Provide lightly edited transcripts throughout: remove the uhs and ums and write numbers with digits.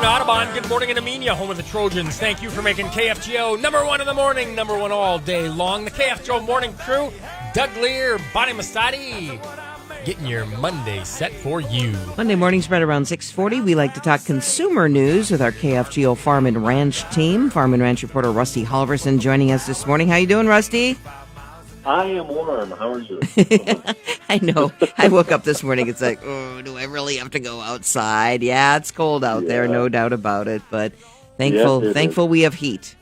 in Audubon. Good morning in Amenia, home of the Trojans. Thank you for making KFGO number one in the morning, number one all day long. The KFGO Morning Crew, Doug Leier, Amistadi, getting your Monday set for you. Monday mornings right around 6:40. We like to talk consumer news with our KFGO Farm and Ranch team. Farm and Ranch reporter Rusty Halvorson joining us this morning. How you doing, Rusty? I am warm. How are you? I know. I woke up this morning. It's like, oh, do I really have to go outside? Yeah, it's cold out there, no doubt about it. But thankful we have heat.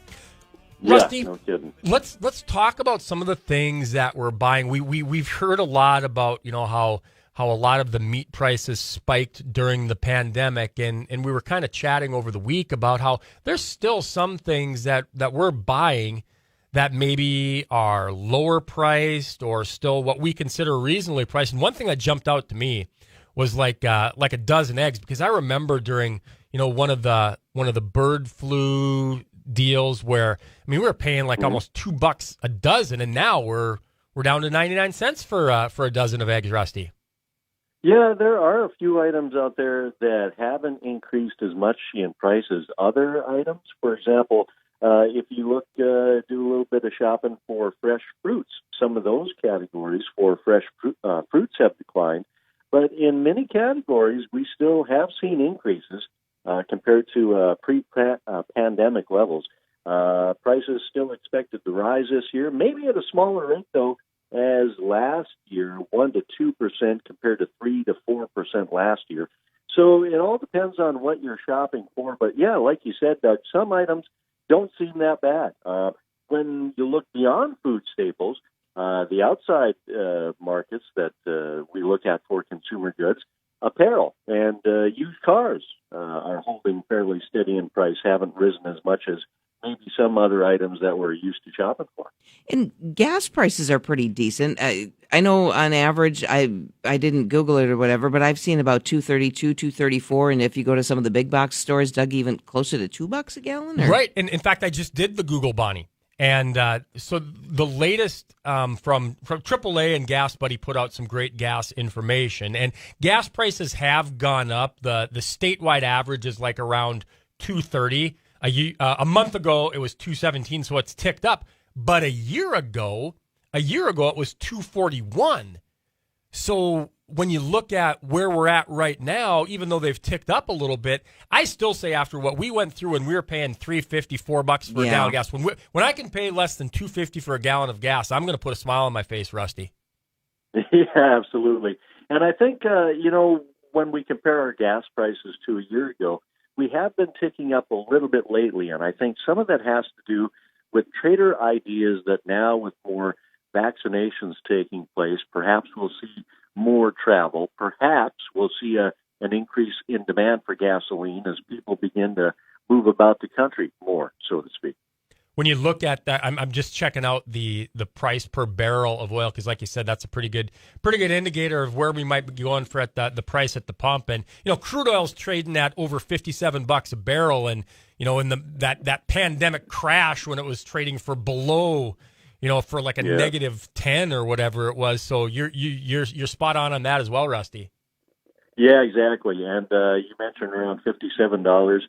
Rusty, yeah, no kidding. Let's talk about some of the things that we're buying. We've heard a lot about how a lot of the meat prices spiked during the pandemic, and we were kind of chatting over the week about how there's still some things that we're buying that maybe are lower priced or still what we consider reasonably priced. And one thing that jumped out to me was like a dozen eggs, because I remember during one of the bird flu deals where we were paying like almost $2 a dozen, and now we're down to 99 cents for a dozen of eggs, Rusty. Yeah, there are a few items out there that haven't increased as much in price as other items. For example, if you look, do a little bit of shopping for fresh fruits, some of those categories for fresh fruits have declined. But in many categories, we still have seen increases compared to pre-pandemic levels. Prices still expected to rise this year, maybe at a smaller rate, though, as last year, 1% to 2% compared to 3% to 4% last year. So it all depends on what you're shopping for. But yeah, like you said, Doug, some items don't seem that bad. When you look beyond food staples, the outside markets that we look at for consumer goods, apparel and used cars are holding fairly steady in price, haven't risen as much as maybe some other items that we're used to shopping for. And gas prices are pretty decent. I know on average, I didn't Google it or whatever, but I've seen about $2.32, $2.34, and if you go to some of the big box stores, Doug, even closer to $2 a gallon? Or? Right, and in fact, I just did the Google, Bonnie. And so the latest from AAA and Gas Buddy put out some great gas information. And gas prices have gone up. The statewide average is like around $2.30. A month ago, it was $2.17, so it's ticked up. But a year ago, it was $2.41. So when you look at where we're at right now, even though they've ticked up a little bit, I still say after what we went through when we were paying $3.50, $4 for a gallon of gas, when I can pay less than $2.50 for a gallon of gas, I'm going to put a smile on my face, Rusty. Yeah, absolutely. And I think, when we compare our gas prices to a year ago, we have been ticking up a little bit lately, and I think some of that has to do with trader ideas that now with more vaccinations taking place, perhaps we'll see more travel. Perhaps we'll see an increase in demand for gasoline as people begin to move about the country more, so to speak. When you look at that, I'm just checking out the price per barrel of oil, because like you said, that's a pretty good indicator of where we might be going for at the price at the pump. And crude oil's trading at over $57 a barrel, and in that pandemic crash when it was trading for below, for like a negative 10 or whatever it was. So you're spot on that as well, Rusty. Yeah, exactly. And you mentioned around $57.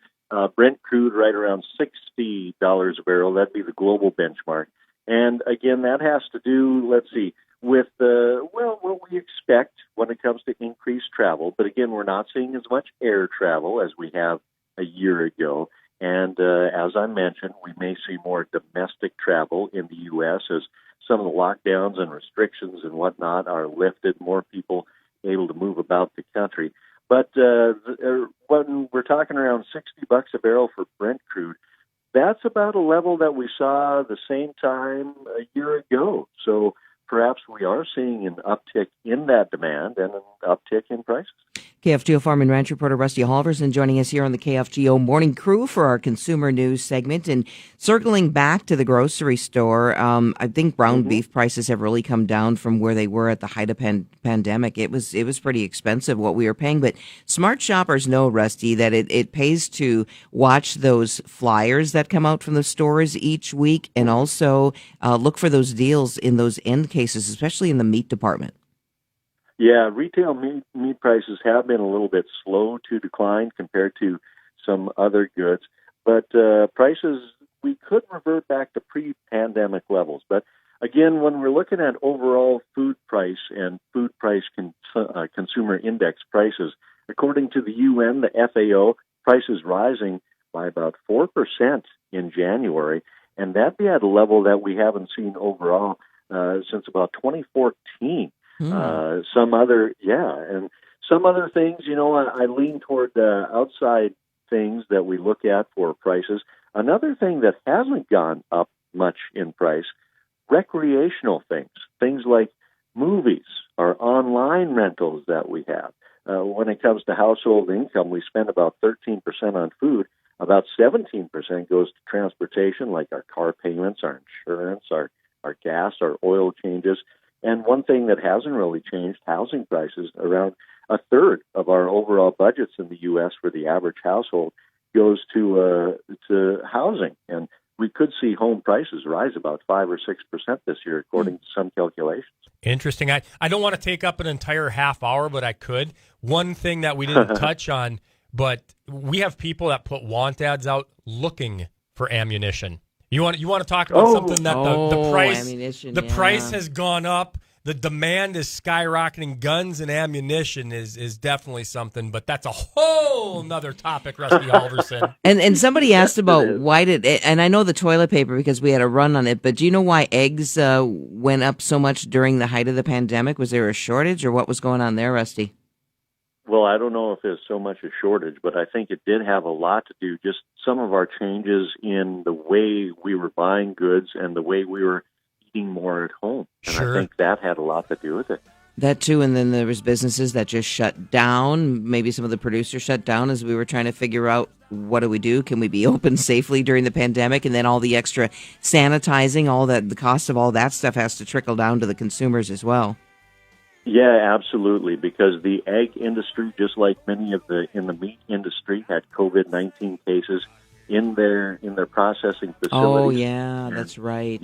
Brent crude right around $60 a barrel. That'd be the global benchmark. And again, that has to do, with what we expect when it comes to increased travel. But again, we're not seeing as much air travel as we have a year ago. And as I mentioned, we may see more domestic travel in the U.S. as some of the lockdowns and restrictions and whatnot are lifted, more people able to move about the country. But when we're talking around $60 a barrel for Brent crude, that's about a level that we saw the same time a year ago. So perhaps we are seeing an uptick in that demand and an uptick in prices. KFGO Farm and Ranch reporter Rusty Halvorson joining us here on the KFGO Morning Crew for our consumer news segment. And circling back to the grocery store, I think ground beef prices have really come down from where they were at the height of pandemic. It was pretty expensive what we were paying, but smart shoppers know, Rusty, that it pays to watch those flyers that come out from the stores each week, and also look for those deals in those end cases, especially in the meat department. Yeah, retail meat prices have been a little bit slow to decline compared to some other goods. But prices, we could revert back to pre-pandemic levels. But again, when we're looking at overall food price and food price consumer index prices, according to the UN, the FAO, prices rising by about 4% in January, and that'd be at a level that we haven't seen overall since about 2014. Some other things, I lean toward outside things that we look at for prices. Another thing that hasn't gone up much in price, recreational things like movies or online rentals that we have. When it comes to household income, we spend about 13% on food. About 17% goes to transportation, like our car payments, our insurance, our gas, our oil changes. And one thing that hasn't really changed, housing prices. Around a third of our overall budgets in the U.S. for the average household goes to housing. And we could see home prices rise about 5 or 6% this year, according to some calculations. Interesting. I don't want to take up an entire half hour, but I could. One thing that we didn't touch on, but we have people that put want ads out looking for ammunition. You want to talk about something that the price has gone up. The demand is skyrocketing. Guns and ammunition is definitely something, but that's a whole nother topic, Rusty Halvorson. And somebody asked about why and I know the toilet paper because we had a run on it, but do you know why eggs went up so much during the height of the pandemic? Was there a shortage or what was going on there, Rusty? Well, I don't know if there's so much a shortage, but I think it did have a lot to do, just some of our changes in the way we were buying goods and the way we were eating more at home. And Sure. I think that had a lot to do with it. That too, and then there was businesses that just shut down. Maybe some of the producers shut down as we were trying to figure out what do we do? Can we be open safely during the pandemic? And then all the extra sanitizing, all that, the cost of all that stuff has to trickle down to the consumers as well. Yeah, absolutely. Because the egg industry, just like many of in the meat industry, had COVID-19 cases in their processing facilities. Oh yeah, that's right.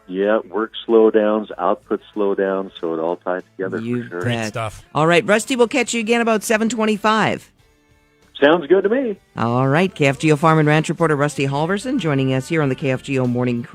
Yeah, work slowdowns, output slowdowns, so it all ties together You for sure. Great stuff. All right, Rusty, we'll catch you again about 7:25. Sounds good to me. All right, KFGO Farm and Ranch reporter Rusty Halvorson joining us here on the KFGO Morning Crew.